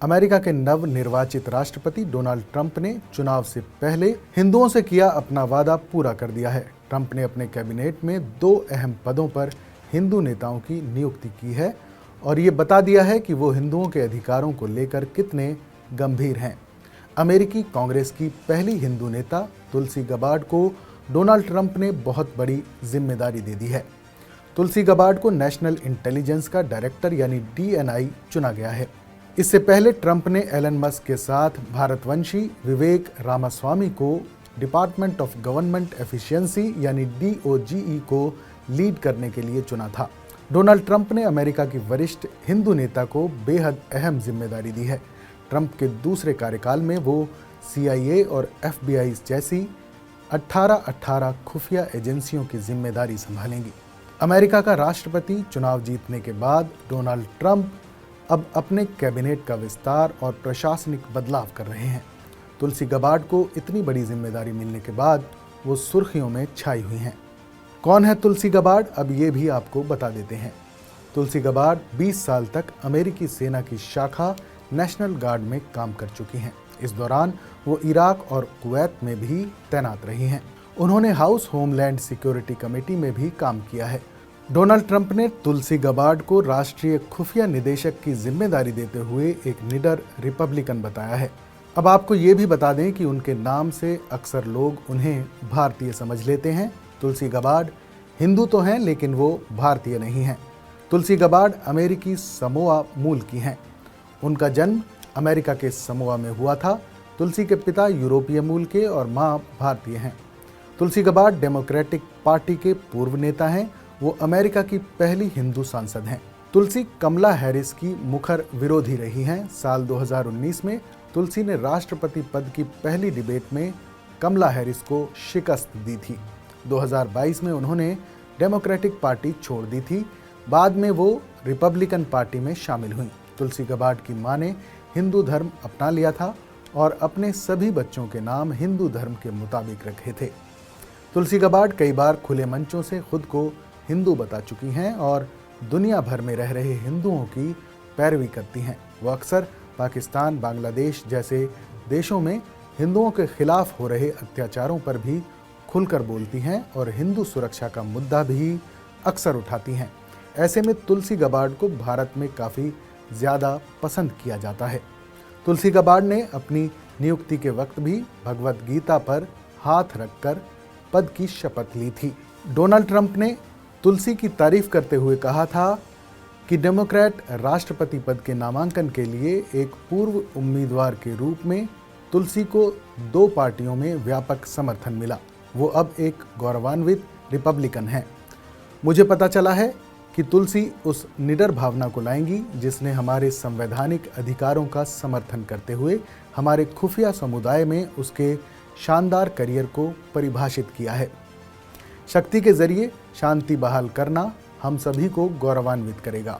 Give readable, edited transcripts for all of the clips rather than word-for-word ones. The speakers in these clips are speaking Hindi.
अमेरिका के नव निर्वाचित राष्ट्रपति डोनाल्ड ट्रंप ने चुनाव से पहले हिंदुओं से किया अपना वादा पूरा कर दिया है। ट्रंप ने अपने कैबिनेट में 2 अहम पदों पर हिंदू नेताओं की नियुक्ति की है और ये बता दिया है कि वो हिंदुओं के अधिकारों को लेकर कितने गंभीर हैं। अमेरिकी कांग्रेस की पहली हिंदू नेता तुलसी गबार्ड को डोनाल्ड ट्रंप ने बहुत बड़ी जिम्मेदारी दे दी है। तुलसी गबार्ड को नेशनल इंटेलिजेंस का डायरेक्टर यानी DNI चुना गया है। इससे पहले ट्रंप ने एलन मस्क के साथ भारतवंशी विवेक रामास्वामी को डिपार्टमेंट ऑफ गवर्नमेंट एफिशिएंसी यानी DOGE को लीड करने के लिए चुना था। डोनाल्ड ट्रंप ने अमेरिका की वरिष्ठ हिंदू नेता को बेहद अहम जिम्मेदारी दी है। ट्रंप के दूसरे कार्यकाल में वो CIA और FBI जैसी 18 खुफिया एजेंसियों की जिम्मेदारी संभालेंगी। अमेरिका का राष्ट्रपति चुनाव जीतने के बाद डोनाल्ड ट्रंप अब अपने कैबिनेट का विस्तार और प्रशासनिक बदलाव कर रहे हैं। तुलसी गबार्ड को इतनी बड़ी जिम्मेदारी मिलने के बाद वो सुर्खियों में छाई हुई हैं। कौन है तुलसी गबार्ड, अब ये भी आपको बता देते हैं। तुलसी गबार्ड 20 साल तक अमेरिकी सेना की शाखा नेशनल गार्ड में काम कर चुकी हैं। इस दौरान वो इराक और कुवैत में भी तैनात रही हैं। उन्होंने हाउस होमलैंड सिक्योरिटी कमेटी में भी काम किया है। डोनाल्ड ट्रंप ने तुलसी गबार्ड को राष्ट्रीय खुफिया निदेशक की जिम्मेदारी देते हुए एक निडर रिपब्लिकन बताया है। अब आपको ये भी बता दें कि उनके नाम से अक्सर लोग उन्हें भारतीय समझ लेते हैं। तुलसी गबार्ड हिंदू तो हैं लेकिन वो भारतीय नहीं हैं। तुलसी गबार्ड अमेरिकी समोआ मूल की हैं। उनका जन्म अमेरिका के समोआ में हुआ था। तुलसी के पिता यूरोपीय मूल के और माँ भारतीय हैं। तुलसी गबार्ड डेमोक्रेटिक पार्टी के पूर्व नेता हैं। वो अमेरिका की पहली हिंदू सांसद हैं। तुलसी कमला हैरिस की मुखर विरोधी रही हैं। साल 2019 में तुलसी ने राष्ट्रपति पद की पहली डिबेट में कमला हैरिस को शिकस्त दी थी। 2022 में उन्होंने डेमोक्रेटिक पार्टी छोड़ दी थी। बाद में वो रिपब्लिकन पार्टी में शामिल हुई। तुलसी गबार्ड की मां ने हिंदू धर्म अपना लिया था और अपने सभी बच्चों के नाम हिंदू धर्म के मुताबिक रखे थे। तुलसी गबार्ड कई बार खुले मंचों से खुद को हिंदू बता चुकी हैं और दुनिया भर में रह रहे हिंदुओं की पैरवी करती हैं। वो अक्सर पाकिस्तान, बांग्लादेश जैसे देशों में हिंदुओं के खिलाफ हो रहे अत्याचारों पर भी खुलकर बोलती हैं और हिंदू सुरक्षा का मुद्दा भी अक्सर उठाती हैं। ऐसे में तुलसी गबार्ड को भारत में काफ़ी ज़्यादा पसंद किया जाता है। तुलसी गबार्ड ने अपनी नियुक्ति के वक्त भी भगवत गीता पर हाथ रखकर पद की शपथ ली थी। डोनाल्ड ट्रंप ने तुलसी की तारीफ करते हुए कहा था कि डेमोक्रेट राष्ट्रपति पद के नामांकन के लिए एक पूर्व उम्मीदवार के रूप में तुलसी को 2 पार्टियों में व्यापक समर्थन मिला। वो अब एक गौरवान्वित रिपब्लिकन हैं। मुझे पता चला है कि तुलसी उस निडर भावना को लाएंगी जिसने हमारे संवैधानिक अधिकारों का समर्थन करते हुए हमारे खुफिया समुदाय में उसके शानदार करियर को परिभाषित किया है। शक्ति के जरिए शांति बहाल करना हम सभी को गौरवान्वित करेगा।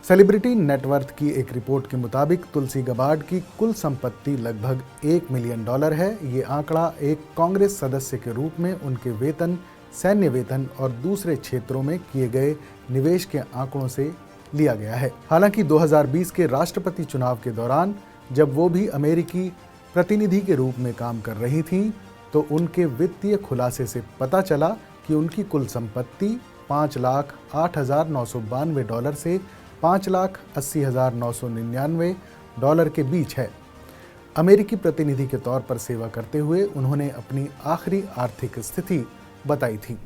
सेलिब्रिटी नेटवर्थ की एक रिपोर्ट के मुताबिक तुलसी गबार्ड की कुल संपत्ति लगभग $1 मिलियन है। ये आंकड़ा एक कांग्रेस सदस्य के रूप में उनके वेतन, सैन्य वेतन और दूसरे क्षेत्रों में किए गए निवेश के आंकड़ों से लिया गया है। हालांकि 2020 के राष्ट्रपति चुनाव के दौरान जब वो भी अमेरिकी प्रतिनिधि के रूप में काम कर रही थीं, तो उनके वित्तीय खुलासे से पता चला कि उनकी कुल संपत्ति $5,08,992 से $5,80,999 के बीच है। अमेरिकी प्रतिनिधि के तौर पर सेवा करते हुए उन्होंने अपनी आखिरी आर्थिक स्थिति बताई थी।